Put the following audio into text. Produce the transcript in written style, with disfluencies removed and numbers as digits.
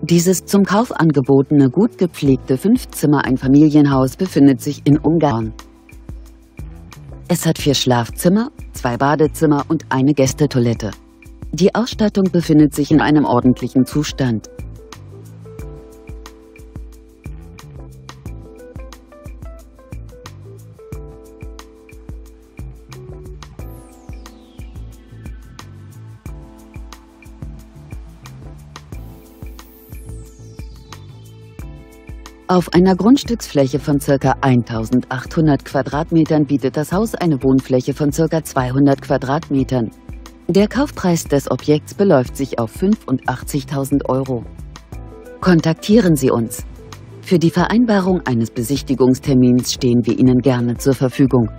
Dieses zum Kauf angebotene gut gepflegte 5-Zimmer-Einfamilienhaus befindet sich in Ungarn. Es hat 4 Schlafzimmer, 2 Badezimmer und eine Gästetoilette. Die Ausstattung befindet sich in einem ordentlichen Zustand. Auf einer Grundstücksfläche von ca. 1800 Quadratmetern bietet das Haus eine Wohnfläche von ca. 200 Quadratmetern. Der Kaufpreis des Objekts beläuft sich auf 85.000 €. Kontaktieren Sie uns. Für die Vereinbarung eines Besichtigungstermins stehen wir Ihnen gerne zur Verfügung.